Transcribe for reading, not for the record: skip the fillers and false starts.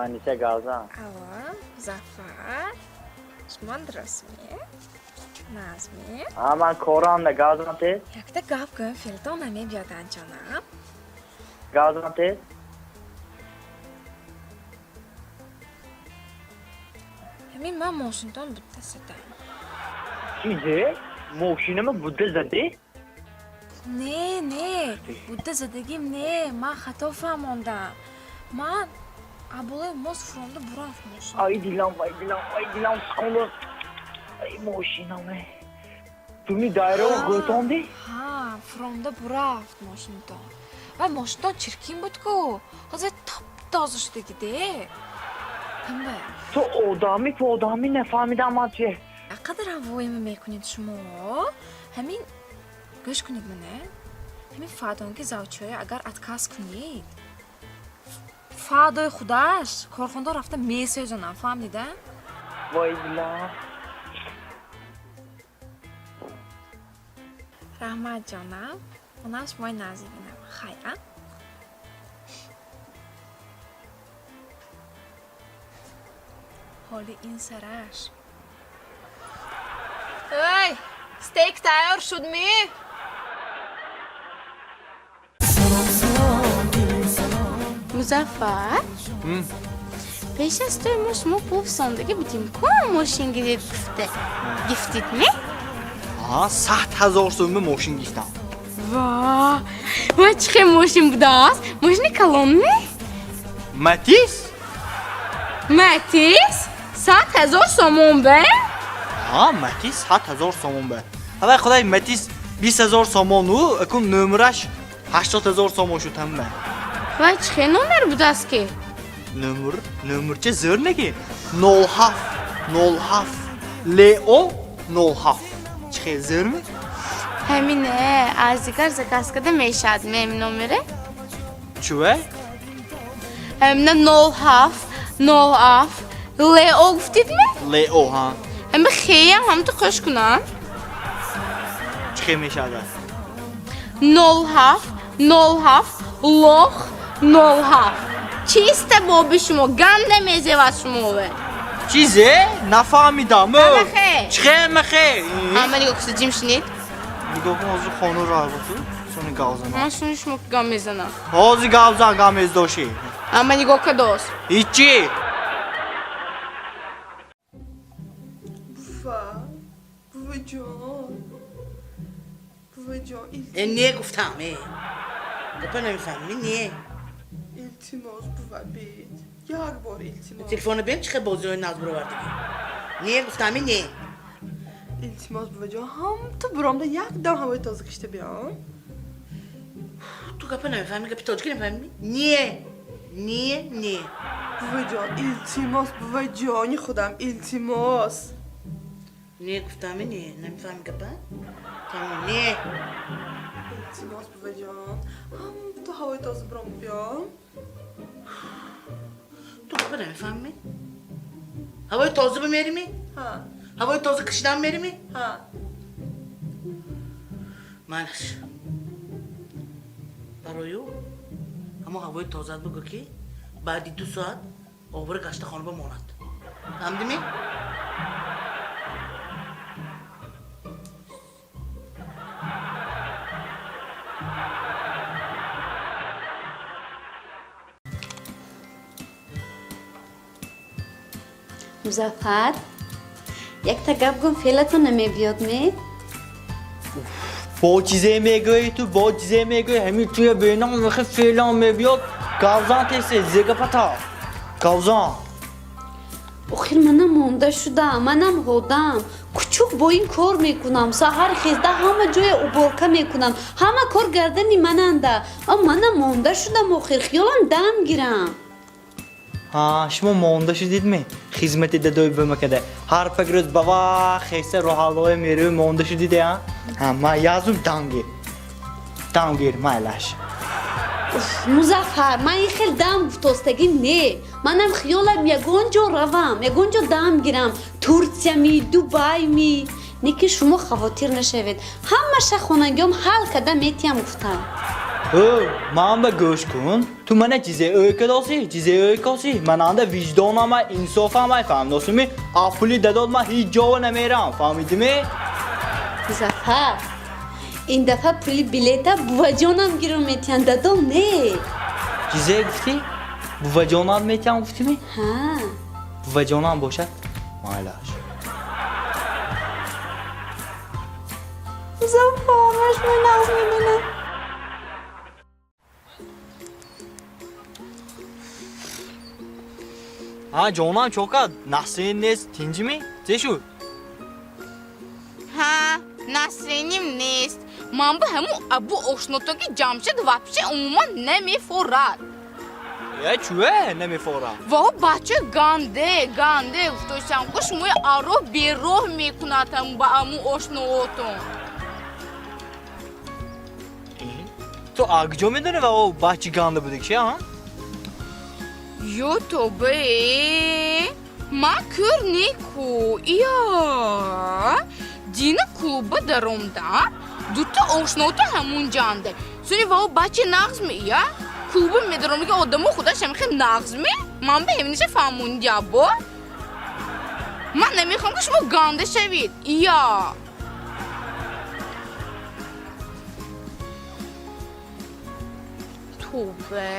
Anise Gazan. Алло, Zafer. Shmon rasmi. Nazmi. من کارم Gaziantep. Yakta gap kun filton nami biyadan canım. Gaziantep. Hemin ben Washington buddasıdayım. چیزه؟ موشینم بوده زده؟ Ne? Budda zadagim ne? Ma xato fahmondam. Man abulay mos fromda burafmoshim. Ay dilam sıkılır. Ay موشینم. Tumi daire o götündü? Ha, fromda burafmoshim to. Ay moshton chirkin budku. Hozir top-toza shudagide. Hamma. تو آدمی نفهمیدم از چه؟ قدر هوایمو میکنید شما همین گوش کنید منه همین فردانگی زوجیه اگر اتکاس کنید فردای خودش کارخونده رفته میسیجونم فهمیده؟ وای دیلم. رحمت جانم اونم شمای نزدیکینم خیره حالی این سرش Hey, steak tayyor şud mi? Muzaffer? پیش از توی مش ما پوف زندگی بودیم کام ماشین گرفته گفتید می؟ آها 100,000 سوم ماشین گرفتم وای چه ماشین بوده است؟ ماشین کلان می؟ ماتیس ماتیس؟ 100,000 سومون به؟ آها ماتیس 100,000 سوم به حالا خدای ماتیس 20,000 سومون و اکون نمرش 80,000 سومون شد هم به وای چه نمر بوده است که؟ نمر چه زر نگه 07 لیو 07 چه زر می؟ همینه از دیگر زکاس کده میشد میم نمره؟ چوه؟ همینه 07 لیو گفتید می؟ لیو ها همه خیلی هم تو خوش کنن؟ چه می شده؟ 07 لخ 07 چیسته بابی شما گنده میزه و شما به چیزه؟ نفهمیدم مخه چه مخه؟ اما دیگه کسی جیم شنید؟ نگاه کن از خانه راه بودو سونی گازنه من شونی شما که گم میزنم هازی گازن گم از دوشی اما دیگه که دوست هیچی بابا جان niye گفتم گفت نمیفهمی niye التماس بابا بید یک بار التماس تلفن بهم چه بازی ناز برو وردی niye گفتم niye التماس بابا جان هم تو برامda یک دم هوای تازه کشته بیام تو گفت نمیفهمی گفت تاجیک نمیفهمی niye بابا جان التماس بابا جانی خودم التماس niye گفتم niye نمیفهمی گفت tamam niye التماس بابا جان هم تو هوای تازه برام بیام تو گفت نمیفهمی havayı tozlu mu veri mi ها havayı tozlu kıştan mı veri mi ها maalesef برایو اما هوای تازه بگو که بعد 2 ساعت آبر گشت خانه با ماند فهمیدی می؟ مزفر یک تا گپ گم فعلا نمیبیاد می؟ با چیزه میگوی تو با چیزه میگوی همین توی بینام وقت فعلا میبیاد گازان تیسه زیگه پتا گازان آخر منم مونده شدم منم هودم کوچوک با این کار میکنم سحر خیزده همه جای اوبالکه میکنم همه کار گردنی مننده اما منم مونده شدم آخر خیالم دم گیرم ها شما مونده شدید می خدمتی دادوی بمکده هر پگروز بابا خیسه رو حالوی میروی مونده شدید ها ما یازم دانگیر مایلاش مزفر من این خیلی دم گفتستگی نه منم خیالم یگون جا روم یگون جا دم گیرم ترکیه می دوبای می نه که شما خواتیر نشوید همه شخوننگیم حل کده میتیم گفتم من به گوش کن تو من چیزه öykü چیزه öykü من anda vicdanım insafım فهم ناسمی آپولی دادم من هیچ جا نمیرم فهمیدی می Zafer. این دفعه پولی بلیتا بوا جانم گیرم میتین دادم نه. چیزه گفتی بوا جانم میتیم گفتی می ها. بوا جانم باشد مالاش Zafer مش من ناز میبینم. ها جانم چوکا نحسین نیست تینجی می چه شد Ha, Nasrinim نیست. من به همون ابو اشنوتو که جمشید وپشه عموما نمیفورد. یه چوه نمیفورم و بچه گنده گفتوشم خوش موی آرو بیروح میکناتم با امو اشنوتون. تو آگجو میدونه و او بچی گانده بوده که ها Youtube ma kör niku ya dina kluba daromda dutta oshnoto hamun jande suni va bache nagzmi ya kluba medaromi ke odamo khuda shamkhe nagzmi man be hemnish famun jabo man nemikham ke shuma gande shavid ya Tövbe